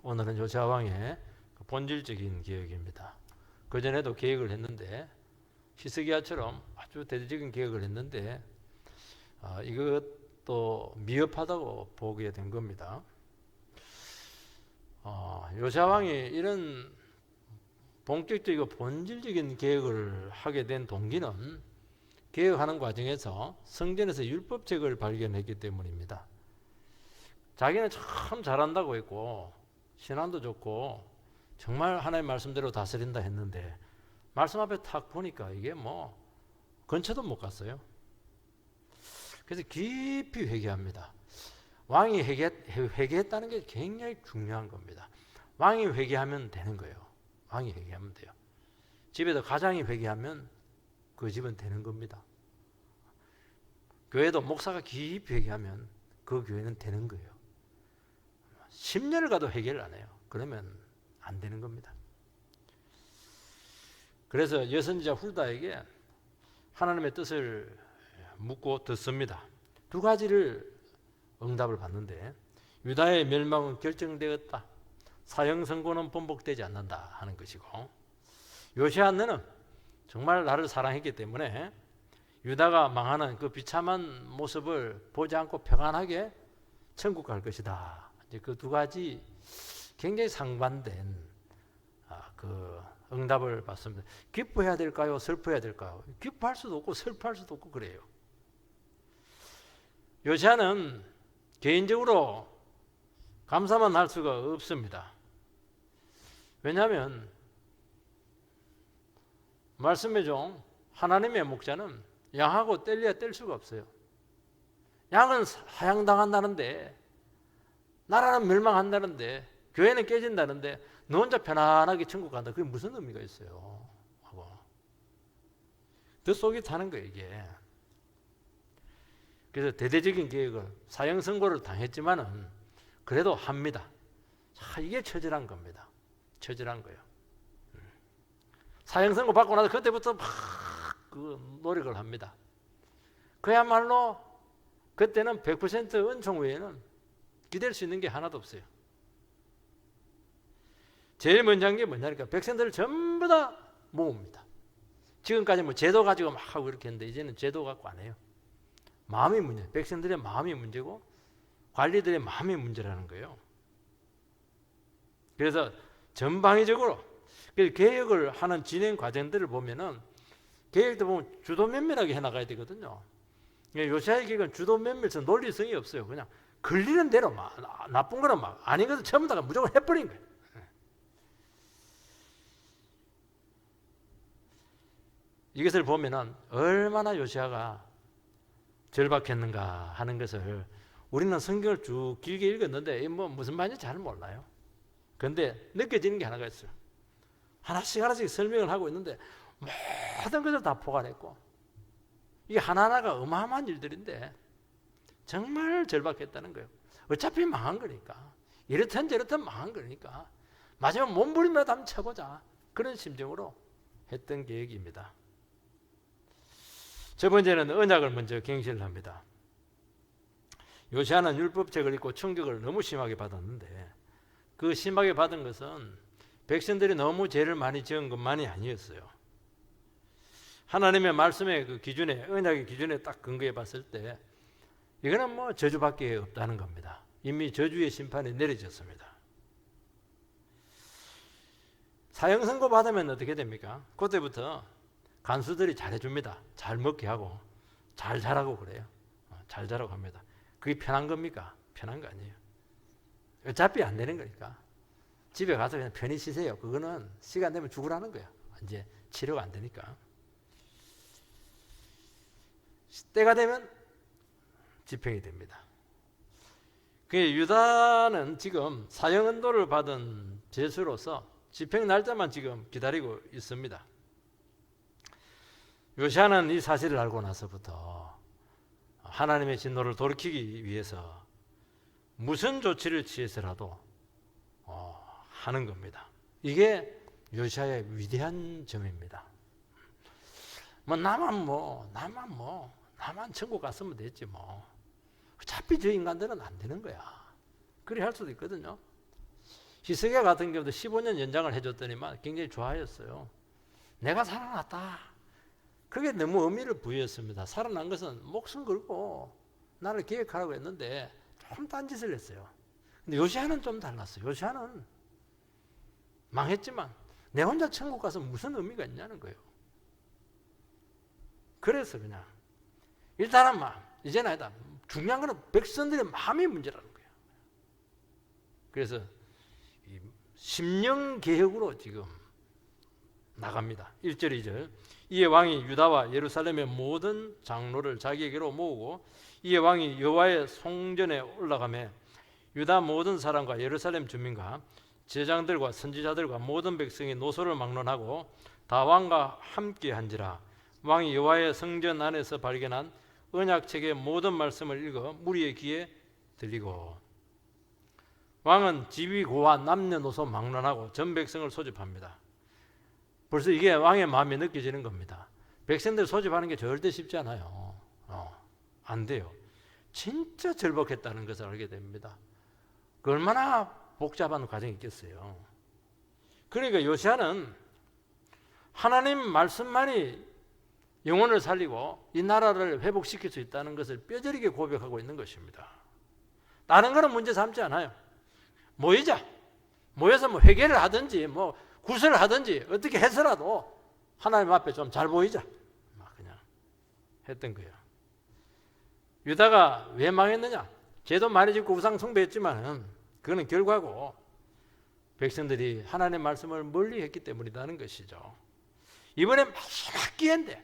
오늘은 요시야 왕의 본질적인 계획입니다. 그전에도 계획을 했는데 히스기야처럼 아주 대대적인 계획을 했는데 이것도 미흡하다고 보게 된 겁니다. 요시야 왕이 이런 본격적이고 본질적인 계획을 하게 된 동기는 계획하는 과정에서 성전에서 율법책을 발견했기 때문입니다. 자기는 참 잘한다고 했고 신앙도 좋고 정말 하나님 말씀대로 다스린다 했는데 말씀 앞에 탁 보니까 이게 뭐 근처도 못 갔어요. 그래서 깊이 회개합니다. 왕이 회개했다는 게 굉장히 중요한 겁니다. 왕이 회개하면 되는 거예요. 왕이 회개하면 돼요. 집에도 가장이 회개하면 그 집은 되는 겁니다. 교회도 목사가 깊이 회개하면 그 교회는 되는 거예요. 10년을 가도 회개를 안 해요. 그러면 안 되는 겁니다. 그래서 여선지자 훌다에게 하나님의 뜻을 묻고 듣습니다. 두 가지를 응답을 받는데 유다의 멸망은 결정되었다. 사형 선고는 번복되지 않는다 하는 것이고, 요시야 너는 정말 나를 사랑했기 때문에 유다가 망하는 그 비참한 모습을 보지 않고 평안하게 천국 갈 것이다. 이제 그 두 가지 굉장히 상반된 그 응답을 받습니다. 기뻐해야 될까요? 슬퍼해야 될까요? 기뻐할 수도 없고 슬퍼할 수도 없고 그래요. 요시야는 개인적으로 감사만 할 수가 없습니다. 왜냐하면 말씀의 종 하나님의 목자는 양하고 뗄래야 뗄 수가 없어요. 양은 사양당한다는데, 나라는 멸망한다는데, 교회는 깨진다는데 너 혼자 편안하게 천국 간다. 그게 무슨 의미가 있어요? 하고 그 속이 타는 거예요 이게. 그래서 대대적인 계획을, 사형 선고를 당했지만은 그래도 합니다. 이게 처절한 겁니다. 처절한 거예요. 사형 선고 받고 나서 그때부터 막 그 노력을 합니다. 그야말로 그때는 100% 은총 외에는 기댈 수 있는 게 하나도 없어요. 제일 먼저 한 게 뭐냐니까 백성들을 전부 다 모읍니다. 지금까지 뭐 제도 가지고 막 하고 이렇게 했는데 이제는 제도 갖고 안 해요. 마음이 문제, 백성들의 마음이 문제고 관리들의 마음이 문제라는 거예요. 그래서 전방위적으로 계획을 하는 진행 과정들을 보면은 계획도 보면 주도 면밀하게 해나가야 되거든요. 요시야의 계획은 주도 면밀해서 논리성이 없어요. 그냥 걸리는 대로 막 나쁜 거는 막 아닌 것을 전부 다 무조건 해버린 거예요. 이것을 보면은 얼마나 요시야가 절박했는가 하는 것을, 우리는 성경을 쭉 길게 읽었는데 뭐 무슨 말인지 잘 몰라요. 그런데 느껴지는 게 하나가 있어요. 하나씩 하나씩 설명을 하고 있는데 모든 것을 다 포괄했고, 이게 하나하나가 어마어마한 일들인데 정말 절박했다는 거예요. 어차피 망한 거니까, 이렇든 저렇든 망한 거니까 마지막 몸부림이라도 한번 쳐보자, 그런 심정으로 했던 계획입니다. 첫 번째는 언약을 먼저 갱신을 합니다. 요시야는 율법책을 읽고 충격을 너무 심하게 받았는데 그 심하게 받은 것은 백성들이 너무 죄를 많이 지은 것만이 아니었어요. 하나님의 말씀의 그 기준에, 언약의 기준에 딱 근거해 봤을 때 이거는 뭐 저주밖에 없다는 겁니다. 이미 저주의 심판이 내려졌습니다. 사형 선고 받으면 어떻게 됩니까? 그때부터 간수들이 잘해줍니다. 잘 먹게 하고 잘 자라고 그래요. 잘 자라고 합니다. 그게 편한 겁니까? 편한 거 아니에요. 어차피 안 되는 거니까 집에 가서 그냥 편히 쉬세요. 그거는 시간 되면 죽으라는 거야. 이제 치료가 안 되니까. 때가 되면 집행이 됩니다. 유다는 지금 사형 언도를 받은 죄수로서 집행 날짜만 지금 기다리고 있습니다. 요시야는 이 사실을 알고 나서부터 하나님의 진노를 돌이키기 위해서 무슨 조치를 취해서라도 하는 겁니다. 이게 요시야의 위대한 점입니다. 나만 천국 갔으면 됐지 뭐. 어차피 저 인간들은 안 되는 거야. 그래 할 수도 있거든요. 히스기야 같은 경우도 15년 연장을 해줬더니만 굉장히 좋아했어요. 내가 살아났다. 그게 너무 의미를 부여했습니다. 살아난 것은 목숨 걸고 나를 기획하라고 했는데 좀 딴짓을 했어요. 근데 요시야는 좀 달랐어요. 요시야는 망했지만 내 혼자 천국 가서 무슨 의미가 있냐는 거예요. 그래서 그냥 일단은 이제는 아니다. 중요한 거는 백성들의 마음의 문제라는 거예요. 그래서 심령 개혁으로 지금 나갑니다. 1절 2절 이에 왕이 유다와 예루살렘의 모든 장로를 자기에게로 모으고 이에 왕이 여호와의 성전에 올라가매 유다 모든 사람과 예루살렘 주민과 제장들과 선지자들과 모든 백성이 노소를 막론하고 다 왕과 함께 한지라. 왕이 여호와의 성전 안에서 발견한 언약책의 모든 말씀을 읽어 무리의 귀에 들리고 왕은 지휘고와 남녀노소 막론하고 전 백성을 소집합니다. 벌써 이게 왕의 마음에 느껴지는 겁니다. 백성들 소집하는 게 절대 쉽지 않아요. 안 돼요. 진짜 절복했다는 것을 알게 됩니다. 그 얼마나 복잡한 과정이 있겠어요. 그러니까 요시야는 하나님 말씀만이 영혼을 살리고 이 나라를 회복시킬 수 있다는 것을 뼈저리게 고백하고 있는 것입니다. 다른 거는 문제 삼지 않아요. 모여서 회개를 하든지 구설을 하든지 어떻게 해서라도 하나님 앞에 좀 잘 보이자. 그냥 했던 거예요. 유다가 왜 망했느냐? 죄도 많이 짓고 우상 숭배했지만 그거는 결과고 백성들이 하나님의 말씀을 멀리 했기 때문이라는 것이죠. 이번에 마지막 기회인데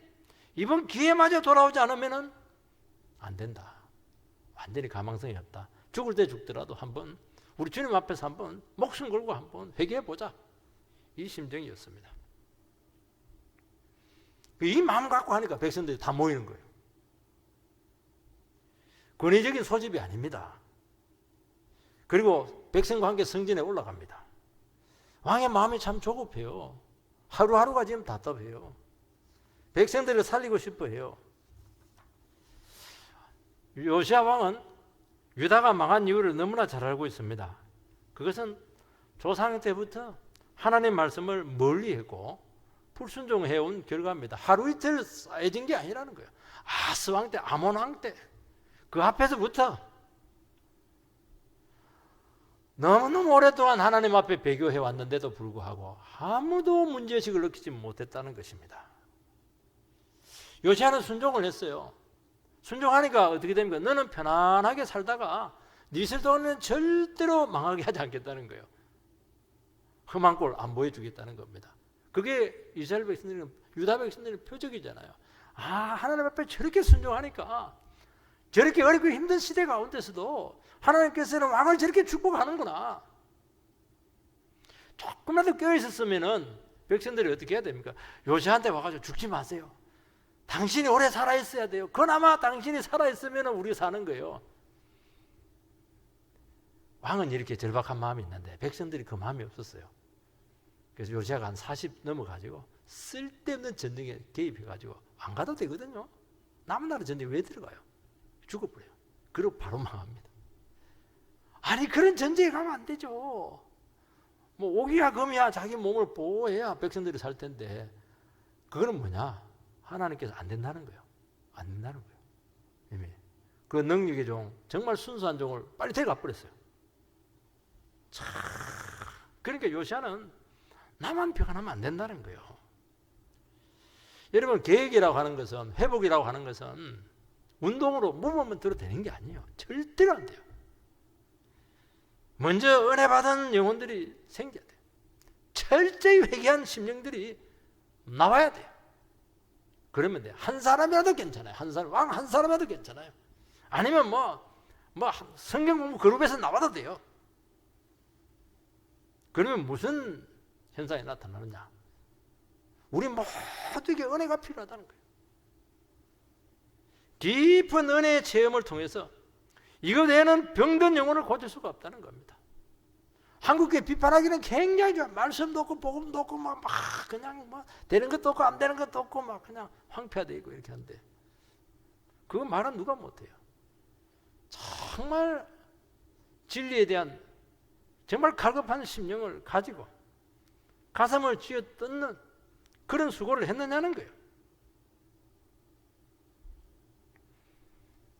이번 기회마저 돌아오지 않으면 안 된다. 완전히 가망성이 없다. 죽을 때 죽더라도 한번 우리 주님 앞에서 한번 목숨 걸고 한번 회개해보자. 이 심정이었습니다. 이 마음 갖고 하니까 백성들이 다 모이는 거예요. 권위적인 소집이 아닙니다. 그리고 백성과 함께 성전에 올라갑니다. 왕의 마음이 참 조급해요. 하루하루가 지금 답답해요. 백성들을 살리고 싶어해요. 요시야 왕은 유다가 망한 이유를 너무나 잘 알고 있습니다. 그것은 조상 때부터 하나님 말씀을 멀리 했고 불순종해온 결과입니다. 하루 이틀 쌓여진 게 아니라는 거예요. 아스 왕 때, 아몬 왕 때 그 앞에서부터 너무너무 오랫동안 하나님 앞에 배교해 왔는데도 불구하고 아무도 문제의식을 느끼지 못했다는 것입니다. 요시야는 순종을 했어요. 순종하니까 어떻게 됩니까? 너는 편안하게 살다가 네 슬동은 절대로 망하게 하지 않겠다는 거예요. 험한 꼴 안 보여주겠다는 겁니다. 그게 이스라엘 백성들은 유다 백성들의 표적이잖아요. 하나님 앞에 저렇게 순종하니까 저렇게 어렵고 힘든 시대 가운데서도 하나님께서는 왕을 저렇게 축복하는구나. 조금이라도 껴있었으면은 백성들이 어떻게 해야 됩니까? 요시야한테 와가지고 죽지 마세요. 당신이 오래 살아있어야 돼요. 그나마 당신이 살아있으면 우리 사는 거예요. 왕은 이렇게 절박한 마음이 있는데 백성들이 그 마음이 없었어요. 그래서 요시야가 한 40 넘어가지고 쓸데없는 전쟁에 개입해가지고 안 가도 되거든요. 남은 나라 전쟁에 왜 들어가요? 죽어버려요. 그리고 바로 망합니다. 아니 그런 전쟁에 가면 안 되죠. 오기야 금이야 자기 몸을 보호해야 백성들이 살 텐데 그거는 뭐냐? 하나님께서 안 된다는 거예요. 안 된다는 거예요. 이미 그 능력의 종, 정말 순수한 종을 빨리 데려가 버렸어요. 그러니까 요시야는 나만 평안하면 안 된다는 거예요. 여러분 계획이라고 하는 것은 회복이라고 하는 것은 운동으로 몸만 들어도 되는 게 아니에요. 절대로 안 돼요. 먼저 은혜 받은 영혼들이 생겨야 돼요. 철저히 회개한 심령들이 나와야 돼요. 그러면 돼요. 한 사람이라도 괜찮아요. 왕 한 사람이라도 괜찮아요. 아니면 성경 공부 그룹에서 나와도 돼요. 그러면 무슨 현상이 나타나느냐? 우리 모두에게 은혜가 필요하다는 거예요. 깊은 은혜의 체험을 통해서 이것 외에는 병든 영혼을 고칠 수가 없다는 겁니다. 한국교회 비판하기는 굉장히 좋아요. 말씀도 없고 복음도 없고 그냥 되는 것도 없고 안 되는 것도 없고 그냥 황폐화되어 있고 이렇게 하는데 그 말은 누가 못해요. 정말 진리에 대한 정말 갈급한 심령을 가지고 가슴을 쥐어 뜯는 그런 수고를 했느냐는 거예요.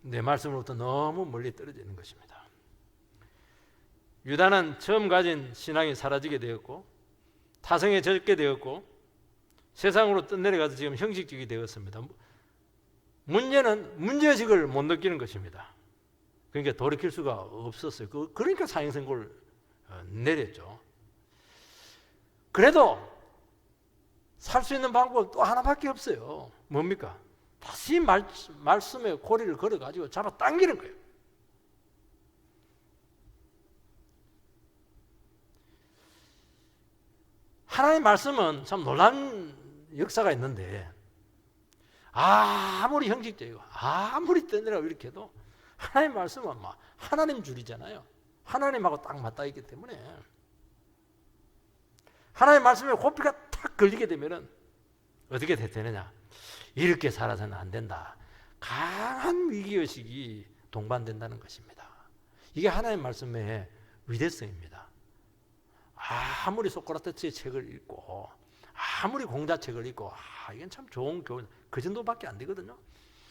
내 말씀으로부터 너무 멀리 떨어지는 것입니다. 유다는 처음 가진 신앙이 사라지게 되었고 타성에 젖게 되었고 세상으로 떠내려가서 지금 형식적이 되었습니다. 문제는 문제의식을 못 느끼는 것입니다. 그러니까 돌이킬 수가 없었어요. 그러니까 사형선고를 내렸죠. 그래도 살 수 있는 방법은 또 하나밖에 없어요. 뭡니까? 다시 말씀에 고리를 걸어가지고 잡아 당기는 거예요. 하나님의 말씀은 참 놀라운 역사가 있는데 아무리 형식적이고 아무리 떠내라고 이렇게 해도 하나님의 말씀은 막 하나님 줄이잖아요. 하나님하고 딱 맞닿아 있기 때문에 하나님의 말씀에 고삐가 탁 걸리게 되면은 어떻게 되느냐? 이렇게 살아서는 안 된다. 강한 위기의식이 동반된다는 것입니다. 이게 하나님의 말씀의 위대성입니다. 아무리 소크라테스의 책을 읽고 아무리 공자책을 읽고 이건 참 좋은 교훈 그 정도밖에 안 되거든요.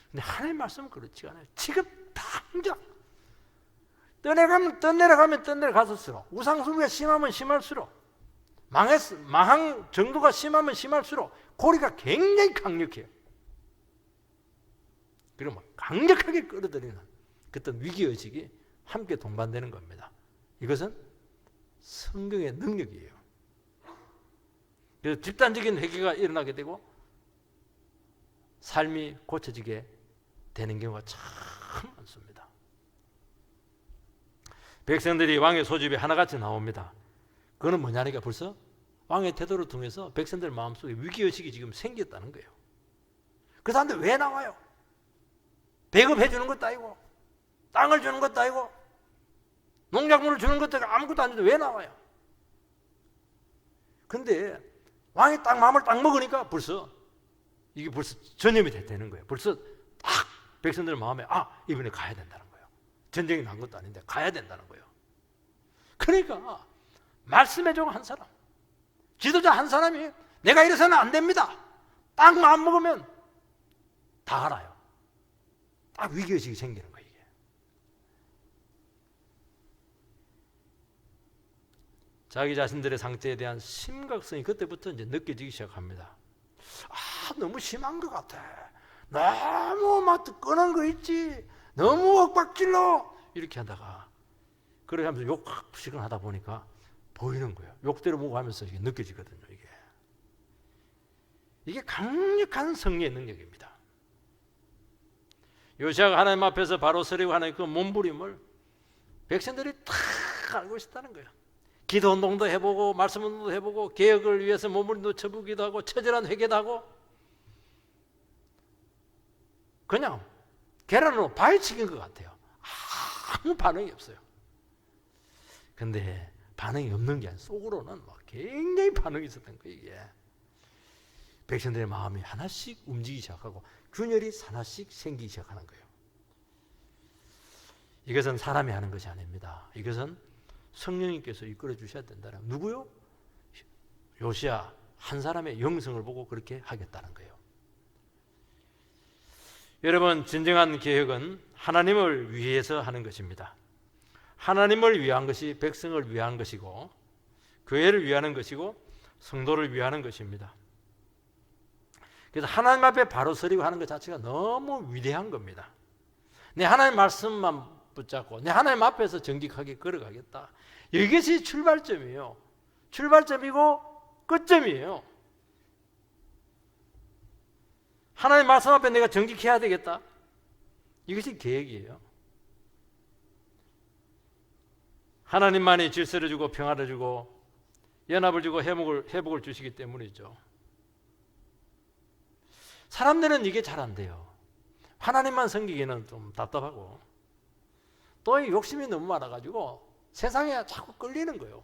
근데 하나님의 말씀은 그렇지가 않아요. 지금 당장 떠내려가면 떠내려갈수록 우상숭배가 심하면 심할수록 망한 정도가 심하면 심할수록 고리가 굉장히 강력해요. 그러면 강력하게 끌어들이는 그런 위기의식이 함께 동반되는 겁니다. 이것은 성경의 능력이에요. 그래서 집단적인 회개가 일어나게 되고 삶이 고쳐지게 되는 경우가 참 많습니다. 백성들이 왕의 소집에 하나같이 나옵니다. 그거는 뭐냐니까 벌써 왕의 태도를 통해서 백성들 마음속에 위기의식이 지금 생겼다는 거예요. 그 사람들 왜 나와요? 배급해 주는 것도 아니고 땅을 주는 것도 아니고 농작물을 주는 것도 아니고 아무것도 아닌데 왜 나와요? 근데 왕이 딱 마음을 딱 먹으니까 이게 벌써 전염이 되는 거예요. 벌써 딱 백성들 마음에 이번에 가야 된다는 거예요. 전쟁이 난 것도 아닌데 가야 된다는 거예요. 그러니까 말씀의 종 한 사람, 지도자 한 사람이 내가 이래서는 안 됩니다. 딱 마음 먹으면 다 알아요. 딱 위기의식이 생기는 거예요. 이게. 자기 자신들의 상태에 대한 심각성이 그때부터 이제 느껴지기 시작합니다. 너무 심한 것 같아. 너무 막 끄는 거 있지. 너무 엇박질러. 이렇게 하다가 그렇게 하면서 욕식을 하다 보니까 보이는 거예요. 욕대로 보고 하면서 이게 느껴지거든요. 이게 강력한 성리의 능력입니다. 요시아가 하나님 앞에서 바로 서려고 하는 그 몸부림을 백성들이 다 알고 있었다는 거예요. 기도 운동도 해보고 말씀 운동도 해보고 개혁을 위해서 몸부림도 쳐보기도 하고 처절한 회개도 하고 그냥 계란으로 바위치긴 것 같아요. 아무 반응이 없어요. 근데 반응이 없는 게 아니라 속으로는 막 굉장히 반응이 있었던 거예요. 이게 백성들의 마음이 하나씩 움직이기 시작하고 균열이 하나씩 생기기 시작하는 거예요. 이것은 사람이 하는 것이 아닙니다. 이것은 성령님께서 이끌어 주셔야 된다는 누구요? 요시야 한 사람의 영성을 보고 그렇게 하겠다는 거예요. 여러분, 진정한 개혁은 하나님을 위해서 하는 것입니다. 하나님을 위한 것이 백성을 위한 것이고 교회를 위하는 것이고 성도를 위하는 것입니다. 그래서 하나님 앞에 바로 서리고 하는 것 자체가 너무 위대한 겁니다. 내 하나님 말씀만 붙잡고 내 하나님 앞에서 정직하게 걸어가겠다. 이것이 출발점이에요. 출발점이고 끝점이에요. 하나님 말씀 앞에 내가 정직해야 되겠다. 이것이 계획이에요. 하나님만이 질서를 주고 평화를 주고 연합을 주고 회복을 주시기 때문이죠. 사람들은 이게 잘 안 돼요. 하나님만 섬기기는 좀 답답하고 또 욕심이 너무 많아가지고 세상에 자꾸 끌리는 거예요.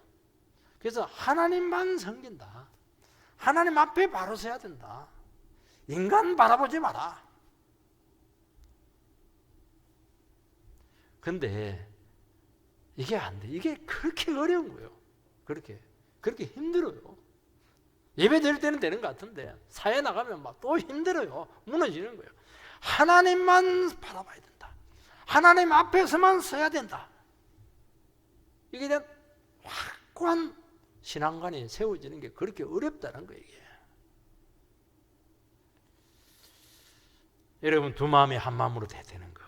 그래서 하나님만 섬긴다. 하나님 앞에 바로 서야 된다. 인간 바라보지 마라. 근데 이게 안 돼. 이게 그렇게 어려운 거예요. 그렇게 힘들어요. 예배 드릴 때는 되는 것 같은데 사회 나가면 막 또 힘들어요. 무너지는 거예요. 하나님만 바라봐야 된다. 하나님 앞에서만 서야 된다. 이게 대한 확고한 신앙관이 세워지는 게 그렇게 어렵다는 거예요. 이게. 여러분 두 마음이 한 마음으로 돼야 되는 거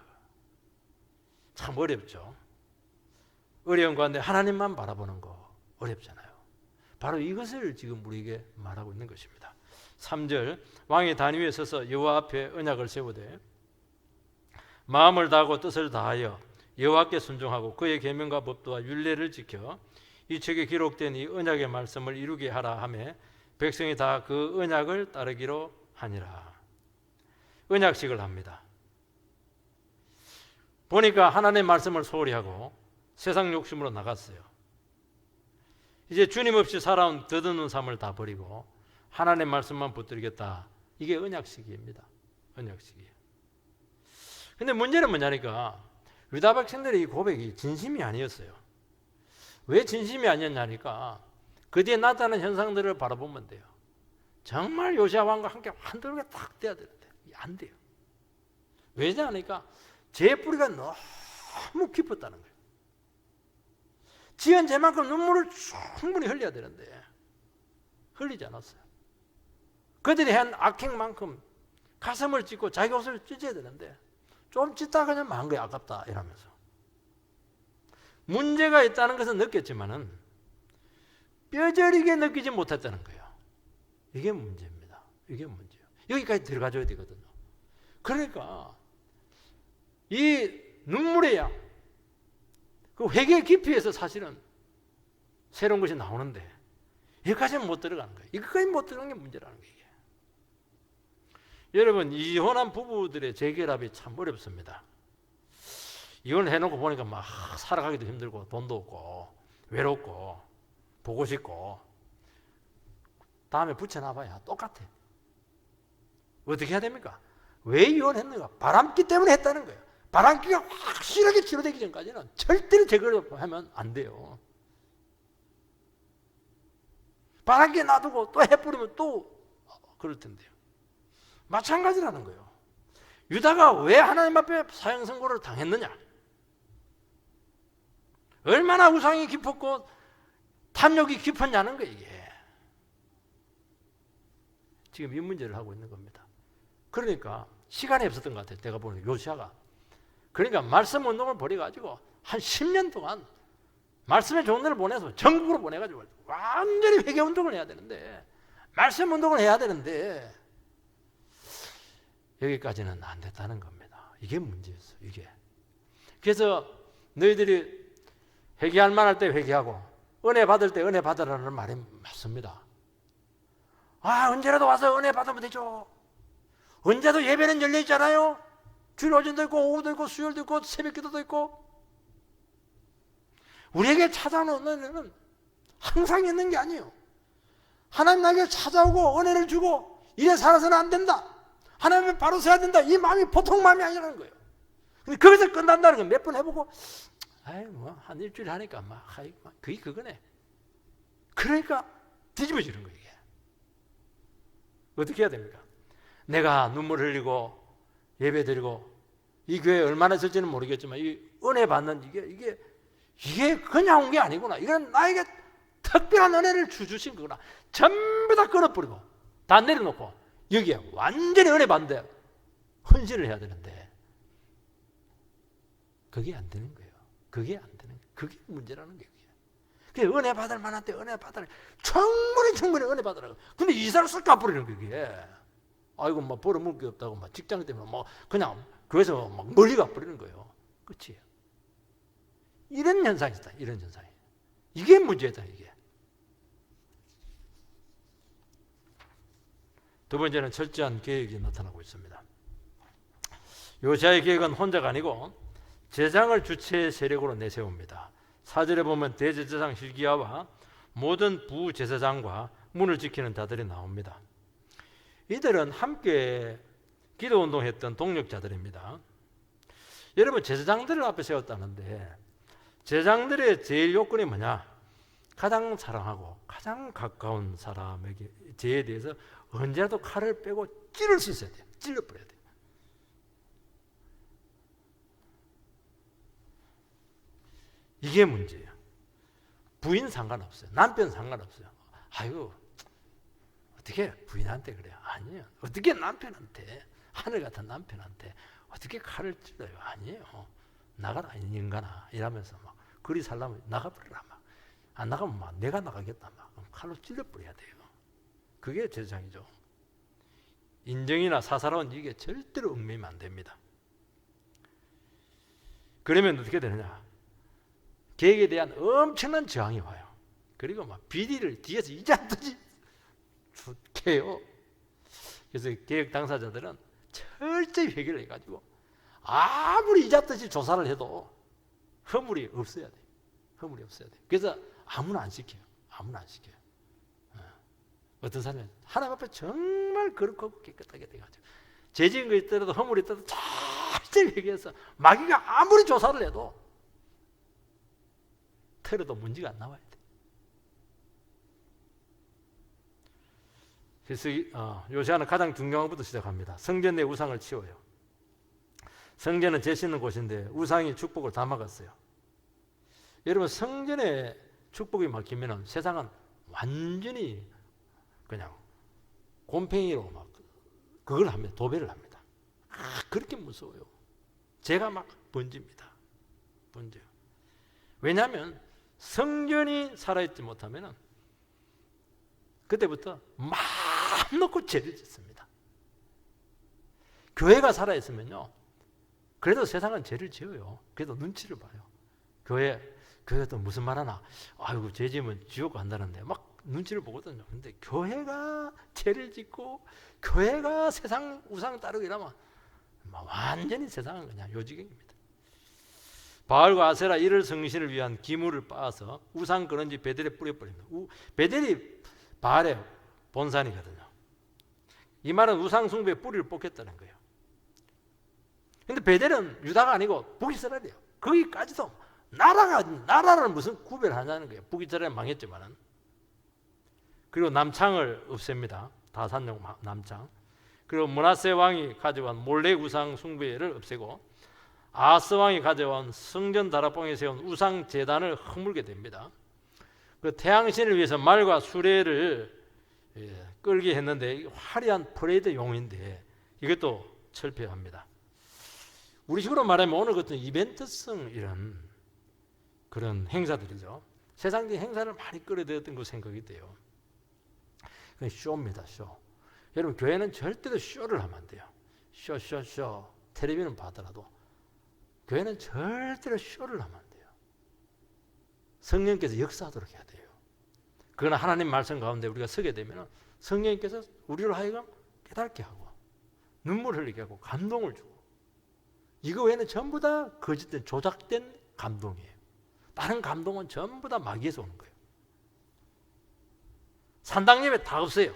참 어렵죠. 어려운 가운데 하나님만 바라보는 거 어렵잖아요. 바로 이것을 지금 우리에게 말하고 있는 것입니다. 3절 왕이 단 위에 서서 여호와 앞에 언약을 세우되 마음을 다하고 뜻을 다하여 여호와께 순종하고 그의 계명과 법도와 율례를 지켜 이 책에 기록된 이 언약의 말씀을 이루게 하라 하며 백성이 다 그 언약을 따르기로 하니라. 언약식을 합니다. 보니까 하나님의 말씀을 소홀히 하고 세상 욕심으로 나갔어요. 이제 주님 없이 살아온 덧없는 삶을 다 버리고 하나님의 말씀만 붙들겠다. 이게 언약식입니다. 언약식이에요. 근데 문제는 뭐냐니까 유다 백성들의 이 고백이 진심이 아니었어요. 왜 진심이 아니었냐니까 그 뒤에 나타나는 현상들을 바라보면 돼요. 정말 요시야 왕과 함께 한둘에 딱 돼야 되는데 안 돼요. 왜냐하니까 죄의 뿌리가 너무 깊었다는 거예요. 지은 죄만큼 눈물을 충분히 흘려야 되는데 흘리지 않았어요. 그들이 한 악행만큼 가슴을 찢고 자기 옷을 찢어야 되는데 좀 찢다 그냥 망한 거야. 아깝다 이러면서. 문제가 있다는 것은 느꼈지만은 뼈저리게 느끼지 못했다는 거예요. 이게 문제입니다. 이게 문제예요. 여기까지 들어가줘야 되거든요. 그러니까 이 눈물의 양, 그 회개의 깊이에서 사실은 새로운 것이 나오는데 여기까지는 못 들어가는 거예요. 이것까지 못 들어가는 게 문제라는 거예요. 여러분 이혼한 부부들의 재결합이 참 어렵습니다. 이혼을 해놓고 보니까 막 살아가기도 힘들고 돈도 없고 외롭고 보고 싶고 다음에 붙여놔봐야 똑같아. 어떻게 해야 됩니까? 왜 이혼했는가? 바람기 때문에 했다는 거예요. 바람기가 확실하게 치료되기 전까지는 절대로 재결합하면 안 돼요. 바람기 놔두고 또 해버리면 또 그럴 텐데요. 마찬가지라는 거예요. 유다가 왜 하나님 앞에 사형 선고를 당했느냐? 얼마나 우상이 깊었고 탐욕이 깊었냐는 거예요. 이게. 지금 이 문제를 하고 있는 겁니다. 그러니까 시간이 없었던 것 같아요. 내가 보는 요시야가. 그러니까 말씀 운동을 벌여가지고 한 10년 동안 말씀의 종들을 보내서 전국으로 보내가지고 완전히 회개 운동을 해야 되는데 말씀 운동을 해야 되는데 여기까지는 안 됐다는 겁니다. 이게 문제였어요. 이게. 그래서 너희들이 회개할 만할 때 회개하고 은혜 받을 때 은혜 받으라는 말이 맞습니다. 언제라도 와서 은혜 받으면 되죠. 언제도 예배는 열려 있잖아요. 주일 오전도 있고 오후도 있고 수요일도 있고 새벽기도도 있고 우리에게 찾아오는 은혜는 항상 있는 게 아니에요. 하나님 나에게 찾아오고 은혜를 주고 이래 살아서는 안 된다. 하나님은 바로 서야 된다. 이 마음이 보통 마음이 아니라는 거예요. 근데 거기서 끝난다는 건 몇 번 해보고 한 일주일 하니까 그게 그거네. 그러니까 뒤집어지는 거예요. 이게. 어떻게 해야 됩니까? 내가 눈물 흘리고 예배 드리고 이 교회에 얼마나 있을지는 모르겠지만 이 은혜 받는 이게 그냥 온 게 아니구나. 이건 나에게 특별한 은혜를 주신 거구나. 전부 다 끊어버리고 다 내려놓고 여기에 완전히 은혜 받는데 헌신을 해야 되는데 그게 안 되는 거예요. 그게 안 되는 거예요. 그게 문제라는 거예요. 그게 은혜 받을 만한 때 은혜 받으라. 충분히 은혜 받으라고. 근데 이 사람 쓱 갚으려는 그게. 아이고 막 벌어먹을 게 없다고 막 직장 때문에 뭐 그냥 교회에서 막 멀리 가버리는 거예요. 끝이에요. 이런 현상이 있다. 이런 현상이. 이게 문제다. 이게. 두 번째는 철저한 계획이 나타나고 있습니다. 요시야의 계획은 혼자가 아니고 제장을 주체 세력으로 내세웁니다. 4절에 보면 대제사장 hil기야와 모든 부제사장과 문을 지키는 자들이 나옵니다. 이들은 함께 기도운동했던 동력자들입니다. 여러분 제사장들을 앞에 세웠다는데 제장들의 제일 요건이 뭐냐? 가장 사랑하고 가장 가까운 사람에게 죄에 대해서 언제라도 칼을 빼고 찌를 수 있어야 돼요. 찔러버려야 돼요. 이게 문제예요. 부인 상관없어요. 남편 상관없어요. 아유, 어떻게 부인한테 그래요? 아니에요. 어떻게 남편한테, 하늘 같은 남편한테 어떻게 칼을 찔러요? 아니에요. 나가라 이 인간아 이러면서 막 그리 살려면 나가버리라 막. 안 나가면 막 내가 나가겠다 막 칼로 찔러버려야 돼요. 그게 제사장이죠. 인정이나 사사로운 이게 절대로 얽매이면 안 됩니다. 그러면 어떻게 되느냐? 계획에 대한 엄청난 저항이 와요. 그리고 막 비리를 뒤에서 이자듯이 죽게요. 그래서 계획 당사자들은 철저히 회개를 해가지고 아무리 이자듯이 조사를 해도 허물이 없어야 돼요. 허물이 없어야 돼요. 그래서 아무나 안 시켜요. 아무나 안 시켜요. 어떤 사람은 하나님 앞에 정말 거룩하고 깨끗하게 돼가지고 죄 지은 거 있더라도 허물이 있더라도 철저히 회개해서 마귀가 아무리 조사를 해도 털어도 문제가 안 나와야 돼. 그래서 요시아는 가장 중요한 것부터 시작합니다. 성전 내 우상을 치워요. 성전은 죄 씻는 곳인데 우상이 축복을 다 막았어요. 여러분 성전에 축복이 막히면 세상은 완전히 그냥 곰팽이로 막 그걸 합니다. 도배를 합니다. 그렇게 무서워요. 죄가 막 번집니다. 번져요. 왜냐하면 성전이 살아있지 못하면 그때부터 마음 놓고 죄를 짓습니다. 교회가 살아있으면요 그래도 세상은 죄를 지어요. 그래도 눈치를 봐요. 교회가 또 무슨 말 하나 아이고 죄 지으면 지옥 간다는데 막 눈치를 보거든요. 근데 교회가 죄를 짓고 교회가 세상 우상 따르고 이러면 완전히 세상은 그냥 요지경입니다. 바알과 아세라 이를 성신을 위한 기물을 빻아서 우상 그런지 베델에 뿌려버립니다. 베델이 바알의 본산이거든요. 이 말은 우상 숭배의 뿌리를 뽑겠다는 거예요. 근데 베델은 유다가 아니고 북이스라엘이에요. 거기까지도 나라를 무슨 구별하냐는 거예요. 북이스라엘 망했지만은. 그리고 남창을 없앱니다. 다산용 남창. 그리고 므낫세 왕이 가져온 몰렉 우상 숭배를 없애고 아하스 왕이 가져온 성전 다락방에 세운 우상 제단을 허물게 됩니다. 그 태양신을 위해서 말과 수레를 끌게 했는데 화려한 퍼레이드 용인데 이것도 철폐합니다. 우리식으로 말하면 오늘 같은 이벤트성 이런 그런 행사들이죠. 세상적인 행사를 많이 끌어들였던 거 생각이 돼요. 그건 쇼입니다. 쇼. 여러분 교회는 절대로 쇼를 하면 안 돼요. 쇼. 텔레비는 봐더라도 교회는 절대로 쇼를 하면 안 돼요. 성령께서 역사하도록 해야 돼요. 그건 하나님 말씀 가운데 우리가 서게 되면 성령께서 우리로 하여금 깨닫게 하고 눈물 흘리게 하고 감동을 주고 이거 외에는 전부 다 거짓된 조작된 감동이에요. 다른 감동은 전부 다 마귀에서 오는 거예요. 산당 예배 다 없어요.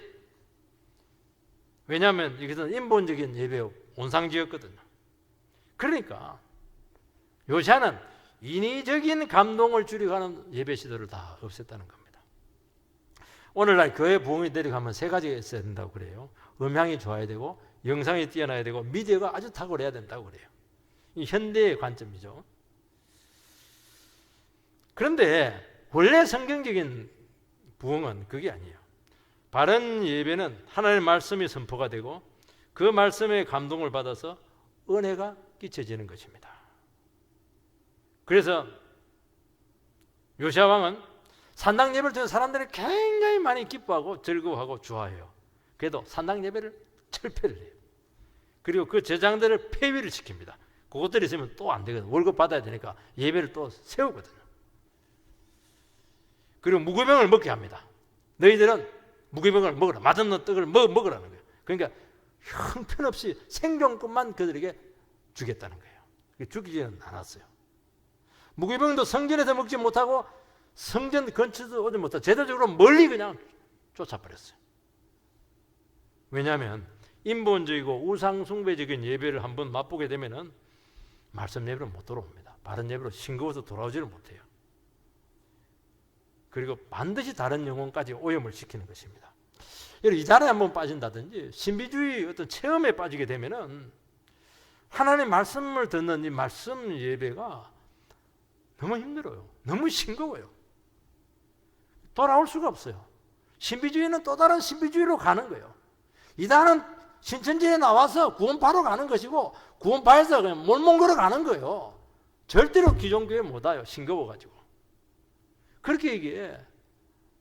왜냐하면 이것은 인본적인 예배 온상지였거든요. 그러니까 요시아는 인위적인 감동을 주려고 하는 예배 시도를 다 없앴다는 겁니다. 오늘날 교회 부흥이 내려가면 세 가지가 있어야 된다고 그래요. 음향이 좋아야 되고 영상이 뛰어나야 되고 미디어가 아주 탁월해야 된다고 그래요. 이 현대의 관점이죠. 그런데 원래 성경적인 부흥은 그게 아니에요. 바른 예배는 하나님의 말씀이 선포가 되고 그 말씀의 감동을 받아서 은혜가 끼쳐지는 것입니다. 그래서 요시아 왕은 산당 예배를 통해 사람들이 굉장히 많이 기뻐하고 즐거워하고 좋아해요. 그래도 산당 예배를 철폐를 해요. 그리고 그 제장들을 폐위를 시킵니다. 그것들이 있으면 또 안 되거든요. 월급 받아야 되니까 예배를 또 세우거든요. 그리고 무교병을 먹게 합니다. 너희들은 무교병을 먹으라. 맛없는 떡을 먹으라는 거예요. 그러니까 형편없이 생존권만 그들에게 주겠다는 거예요. 죽이지는 않았어요. 무교병도 성전에서 먹지 못하고 성전 근처도 오지 못하고 제도적으로 멀리 그냥 쫓아버렸어요. 왜냐하면 인본적이고 우상숭배적인 예배를 한번 맛보게 되면은 말씀 예배로 못 돌아옵니다. 바른 예배로 싱거워서 돌아오지를 못해요. 그리고 반드시 다른 영혼까지 오염을 시키는 것입니다. 이단에 한번 빠진다든지 신비주의 어떤 체험에 빠지게 되면은 하나님 말씀을 듣는 이 말씀 예배가 너무 힘들어요. 너무 싱거워요. 돌아올 수가 없어요. 신비주의는 또 다른 신비주의로 가는 거예요. 이단은 신천지에 나와서 구원파로 가는 것이고 구원파에서 그냥 몰몬거려 가는 거예요. 절대로 기존교회 못 와요. 싱거워가지고. 그렇게 이게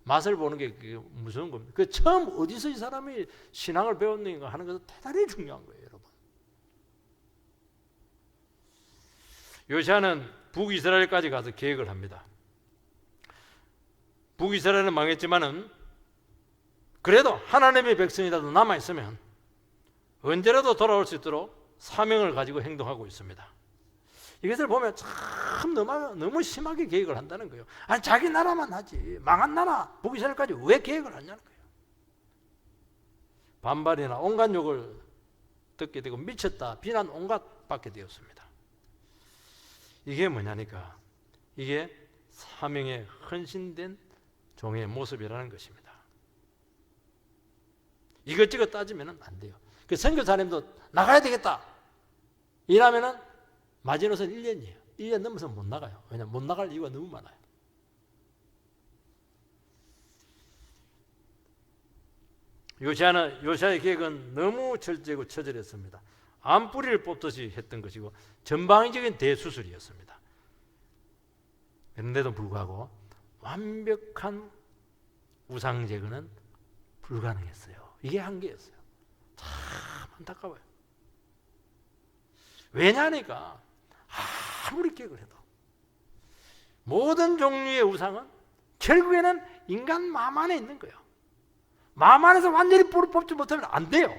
맛을 보는 게 무서운 겁니다. 그 처음 어디서 이 사람이 신앙을 배웠는가 하는 것은 대단히 중요한 거예요, 여러분. 요시아는 북이스라엘까지 가서 계획을 합니다. 북이스라엘은 망했지만은 그래도 하나님의 백성이라도 남아 있으면 언제라도 돌아올 수 있도록 사명을 가지고 행동하고 있습니다. 이것을 보면 참 너무 심하게 계획을 한다는 거예요. 아니 자기 나라만 하지 망한 나라 북이스라엘까지 왜 계획을 하냐는 거예요. 반발이나 온갖 욕을 듣게 되고 미쳤다 비난 온갖 받게 되었습니다. 이게 뭐냐니까 이게 사명에 헌신된 종의 모습이라는 것입니다. 이것저것 따지면 안 돼요. 그 선교사님도 나가야 되겠다 이러면은 마지노선 1년이에요. 1년 넘어서 못 나가요. 왜냐하면 못 나갈 이유가 너무 많아요. 요시아의 계획은 너무 철저하고 처절했습니다. 암뿌리를 뽑듯이 했던 것이고 전방위적인 대수술이었습니다. 그런데도 불구하고 완벽한 우상 제거는 불가능했어요. 이게 한계였어요. 참 안타까워요. 왜냐니까 아무리 계획을 해도 모든 종류의 우상은 결국에는 인간 마음 안에 있는 거예요. 마음 안에서 완전히 뿌리 뽑지 못하면 안 돼요.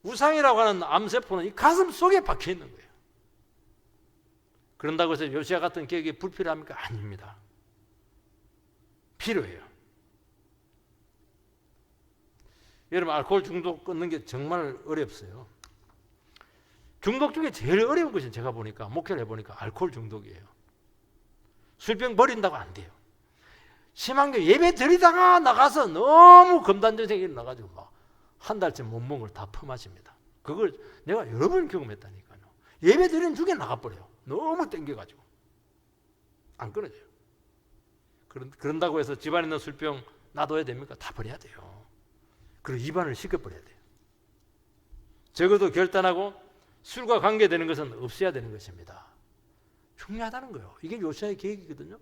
우상이라고 하는 암세포는 이 가슴 속에 박혀 있는 거예요. 그런다고 해서 요시아 같은 계획이 불필요합니까? 아닙니다. 필요해요. 여러분 알코올 중독 끊는 게 정말 어렵어요. 중독 중에 제일 어려운 것은 제가 보니까 목회를 해보니까 알코올 중독이에요. 술병 버린다고 안 돼요. 심한 게 예배 드리다가 나가서 너무 금단전생이 일어나가지고 막 한 달쯤 못 먹은 걸 다 퍼마십니다. 그걸 내가 여러 번 경험했다니까요. 예배 드리는 중에 나가버려요. 너무 땡겨가지고 안 끊어져요. 그런다고 해서 집안에 있는 술병 놔둬야 됩니까? 다 버려야 돼요. 그리고 입안을 씻겨버려야 돼요. 적어도 결단하고 술과 관계되는 것은 없어야 되는 것입니다. 중요하다는 거예요. 이게 요시아의 계획이거든요.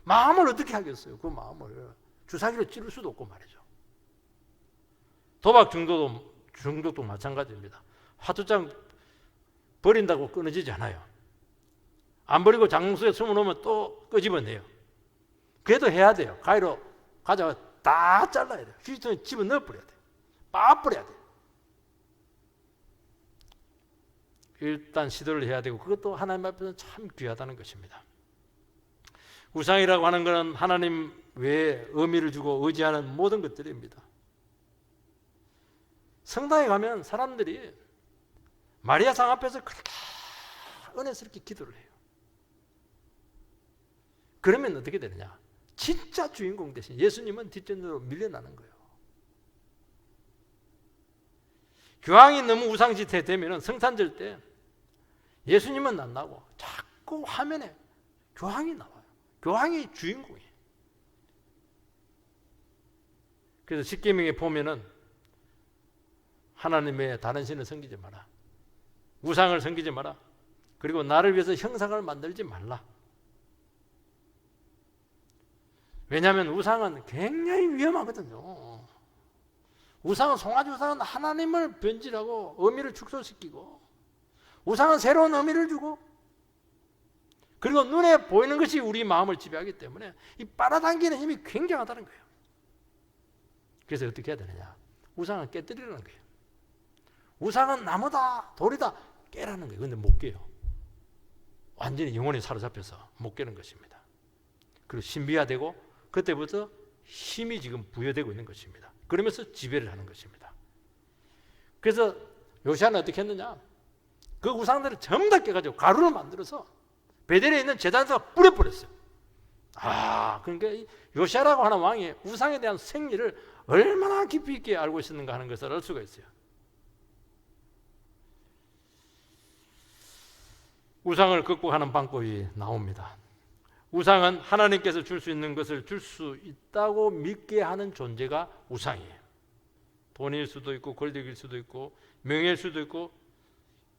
마음을 어떻게 하겠어요? 그 마음을 주사기로 찌를 수도 없고 말이죠. 도박 중독도 마찬가지입니다. 화투장 버린다고 끊어지지 않아요. 안 버리고 장소에 숨어놓으면 또 끄집어내요. 그래도 해야 돼요. 가위로 가져가 다 잘라야 돼요. 휴지통에 집어넣어버려야 돼요. 빠버려야 돼요. 일단 시도를 해야 되고 그것도 하나님 앞에서는 참 귀하다는 것입니다. 우상이라고 하는 것은 하나님 외에 의미를 주고 의지하는 모든 것들입니다. 성당에 가면 사람들이 마리아상 앞에서 그렇게 은혜스럽게 기도를 해요. 그러면 어떻게 되느냐? 진짜 주인공 대신 예수님은 뒷전으로 밀려나는 거예요. 교황이 너무 우상짓해 되면 성탄절 때 예수님은 안 나오고 자꾸 화면에 교황이 나와요. 교황이 주인공이에요. 그래서 십계명에 보면은 하나님의 다른 신을 섬기지 마라. 우상을 섬기지 마라. 그리고 나를 위해서 형상을 만들지 말라. 왜냐하면 우상은 굉장히 위험하거든요. 우상은 송아지 우상은 하나님을 변질하고 의미를 축소시키고 우상은 새로운 의미를 주고 그리고 눈에 보이는 것이 우리 마음을 지배하기 때문에 이 빨아당기는 힘이 굉장하다는 거예요. 그래서 어떻게 해야 되느냐? 우상은 깨뜨리라는 거예요. 우상은 나무다 돌이다 깨라는 거예요. 근데 못 깨요. 완전히 영혼이 사로잡혀서 못 깨는 것입니다. 그리고 신비화되고 그때부터 힘이 지금 부여되고 있는 것입니다. 그러면서 지배를 하는 것입니다. 그래서 요시아는 어떻게 했느냐? 그 우상들을 전부 다 깨가지고 가루를 만들어서 베델에 있는 제단에다가 뿌려버렸어요. 그러니까 요시아라고 하는 왕이 우상에 대한 생리를 얼마나 깊이 있게 알고 있었는가 하는 것을 알 수가 있어요. 우상을 극복하는 방법이 나옵니다. 우상은 하나님께서 줄 수 있는 것을 줄 수 있다고 믿게 하는 존재가 우상이에요. 돈일 수도 있고 권력일 수도 있고 명예일 수도 있고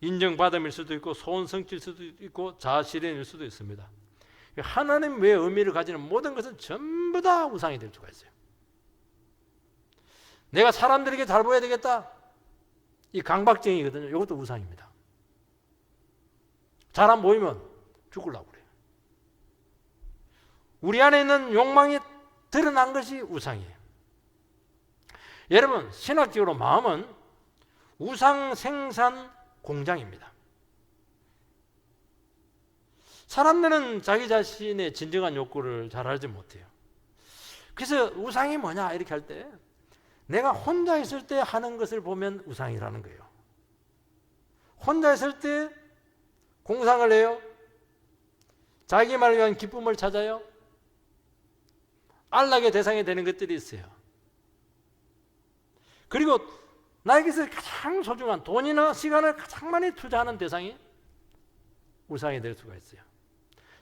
인정받음일 수도 있고 소원성취일 수도 있고 자아실현일 수도 있습니다. 하나님 외의 의미를 가지는 모든 것은 전부 다 우상이 될 수가 있어요. 내가 사람들에게 잘 보여야 되겠다, 이 강박증이거든요. 이것도 우상입니다. 잘 안 보이면 죽으려고 그래요. 우리 안에 있는 욕망이 드러난 것이 우상이에요. 여러분, 신학적으로 마음은 우상 생산 공장입니다. 사람들은 자기 자신의 진정한 욕구를 잘 알지 못해요. 그래서 우상이 뭐냐 이렇게 할 때 내가 혼자 있을 때 하는 것을 보면 우상이라는 거예요. 혼자 있을 때 공상을 해요. 자기만을 위한 기쁨을 찾아요. 안락의 대상이 되는 것들이 있어요. 그리고 나에게서 가장 소중한 돈이나 시간을 가장 많이 투자하는 대상이 우상이 될 수가 있어요.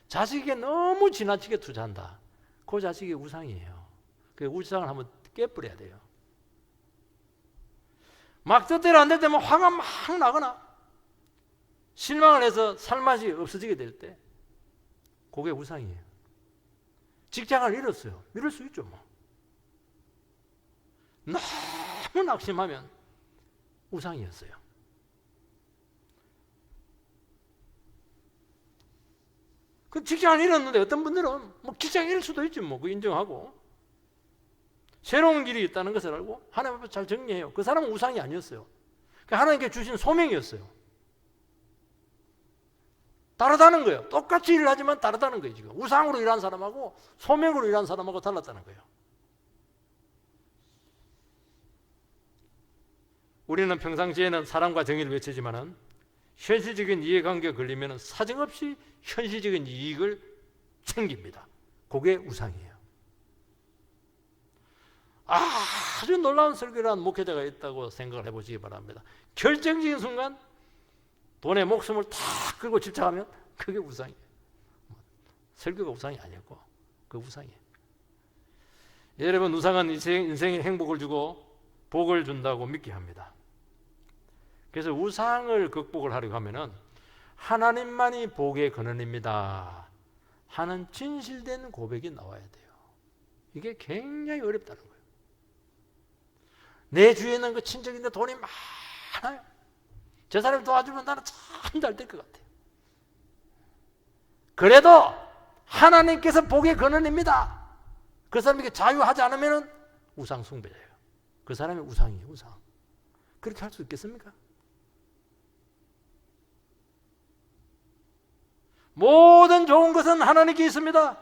자식에게 너무 지나치게 투자한다. 그 자식이 우상이에요. 그 우상을 한번 깨버려야 돼요. 막 뜻대로 안 될 때면 화가 막 나거나 실망을 해서 살맛이 없어지게 될 때 그게 우상이에요. 직장을 잃었어요. 잃을 수 있죠 뭐. 너무 낙심하면 우상이었어요. 그 직장을 잃었는데 어떤 분들은 뭐 직장 잃을 수도 있지 뭐, 그 인정하고 새로운 길이 있다는 것을 알고 하나님 앞에 잘 정리해요. 그 사람은 우상이 아니었어요. 하나님께 주신 소명이었어요. 다르다는 거예요. 똑같이 일을 하지만 다르다는 거예요. 지금 우상으로 일한 사람하고 소명으로 일한 사람하고 달랐다는 거예요. 우리는 평상시에는 사랑과 정의를 외치지만은 현실적인 이해관계가 걸리면 사정없이 현실적인 이익을 챙깁니다. 그게 우상이에요. 아주 놀라운 설교를 한 목회자가 있다고 생각을 해보시기 바랍니다. 결정적인 순간 돈에 목숨을 탁 걸고 집착하면 그게 우상이에요. 설교가 우상이 아니었고 그 우상이에요. 여러분, 우상은 인생에 행복을 주고 복을 준다고 믿게 합니다. 그래서 우상을 극복을 하려고 하면은 하나님만이 복의 근원입니다 하는 진실된 고백이 나와야 돼요. 이게 굉장히 어렵다는 거예요. 내 주위에 있는 그 친척인데 돈이 많아요. 저 사람이 도와주면 나는 참 잘 될 것 같아요. 그래도 하나님께서 복의 근원입니다. 그 사람에게 자유하지 않으면 우상 숭배자예요. 그 사람이 우상이에요. 우상. 그렇게 할 수 있겠습니까? 모든 좋은 것은 하나님께 있습니다.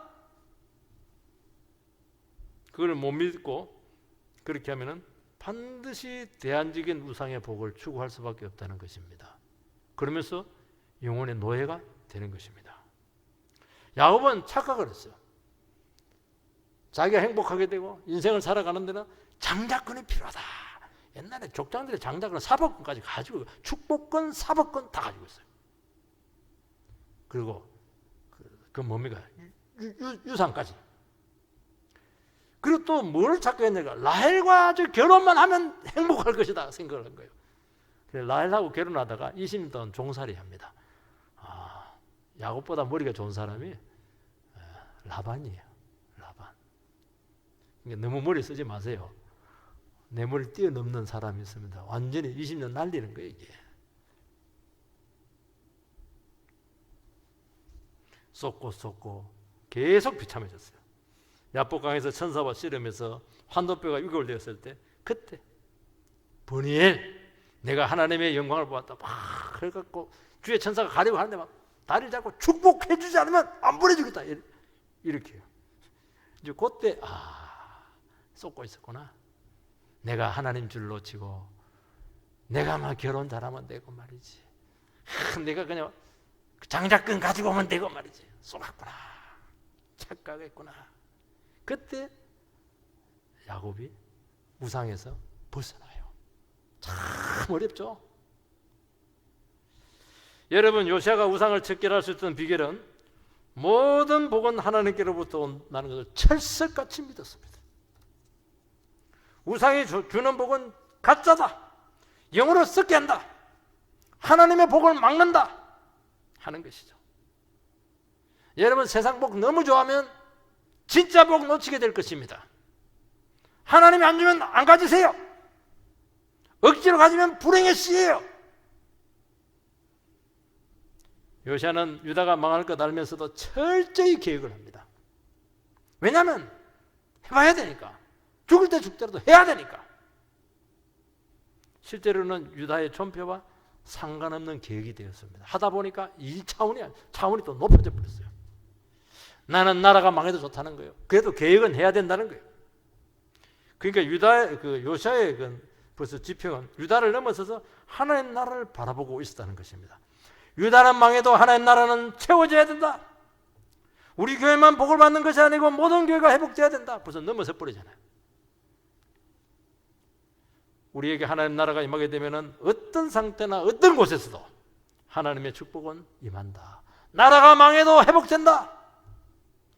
그걸 못 믿고 그렇게 하면은 반드시 대안적인 우상의 복을 추구할 수밖에 없다는 것입니다. 그러면서 영혼의 노예가 되는 것입니다. 야곱은 착각을 했어요. 자기가 행복하게 되고 인생을 살아가는 데는 장자권이 필요하다. 옛날에 족장들의 장자권은 사법권까지 가지고, 축복권, 사법권 다 가지고 있어요. 그리고 그 뭡니까? 유산까지. 그리고 또 뭘 찾고 했냐가, 라헬과 결혼만 하면 행복할 것이다 생각을 한 거예요. 그래서 라헬하고 결혼하다가 20년 동안 종살이 합니다. 야곱보다 머리가 좋은 사람이 라반이에요. 라반. 그러니까 너무 머리 쓰지 마세요. 내 머리를 뛰어넘는 사람이 있습니다. 완전히 20년 날리는 거예요, 이게. 쏟고 계속 비참해졌어요. 야복강에서 천사와 씨름해서 환도뼈가 6개월 되었을 때, 그때 버니엘, 내가 하나님의 영광을 보았다 막 그래갖고 주의 천사가 가려고 하는데 막 다리를 잡고 축복해 주지 않으면 안 보내주겠다 이렇게 해요. 이제 그때 쏟고 있었구나. 내가 하나님 줄 놓치고 내가 막 결혼 잘하면 되고 말이지. 내가 그냥 장작끈 가지고 오면 되고 말이지. 쏘았구나. 착각했구나. 그때 야곱이 우상에서 벗어나요. 참 어렵죠. 여러분, 요시아가 우상을 척결할 수 있던 비결은 모든 복은 하나님께로부터 온다는 것을 철석같이 믿었습니다. 우상이 주는 복은 가짜다. 영으로 썩게 한다. 하나님의 복을 막는다 하는 것이죠. 여러분, 세상 복 너무 좋아하면 진짜 복 놓치게 될 것입니다. 하나님이 안 주면 안 가지세요. 억지로 가지면 불행의 씨예요. 요시아는 유다가 망할 것 알면서도 철저히 계획을 합니다. 왜냐하면 해봐야 되니까. 죽을 때 죽더라도 해야 되니까. 실제로는 유다의 존폐와 상관없는 계획이 되었습니다. 하다 보니까 이 차원이 또 높아져 버렸어요. 나는 나라가 망해도 좋다는 거예요. 그래도 계획은 해야 된다는 거예요. 그러니까 요시아의 벌써 지평은 유다를 넘어서서 하나님 나라를 바라보고 있었다는 것입니다. 유다는 망해도 하나님 나라는 채워져야 된다. 우리 교회만 복을 받는 것이 아니고 모든 교회가 회복돼야 된다. 벌써 넘어서 버리잖아요. 우리에게 하나님 나라가 임하게 되면 어떤 상태나 어떤 곳에서도 하나님의 축복은 임한다. 나라가 망해도 회복된다.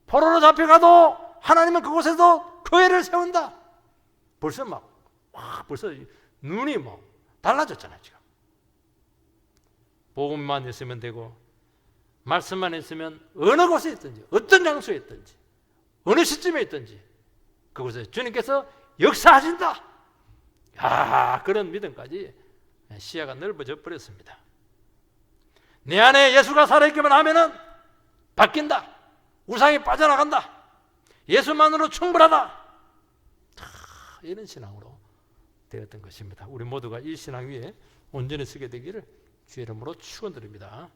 포로로 잡혀가도 하나님은 그곳에서 교회를 세운다. 벌써 벌써 눈이 달라졌잖아요. 지금 복음만 있으면 되고 말씀만 있으면 어느 곳에 있든지 어떤 장소에 있든지 어느 시점에 있든지 그곳에 주님께서 역사하신다. 그런 믿음까지 시야가 넓어져 버렸습니다. 내 안에 예수가 살아있기만 하면은 바뀐다. 우상이 빠져나간다. 예수만으로 충분하다. 이런 신앙으로 되었던 것입니다. 우리 모두가 이 신앙 위에 온전히 서게 되기를 주의 이름으로 축원드립니다.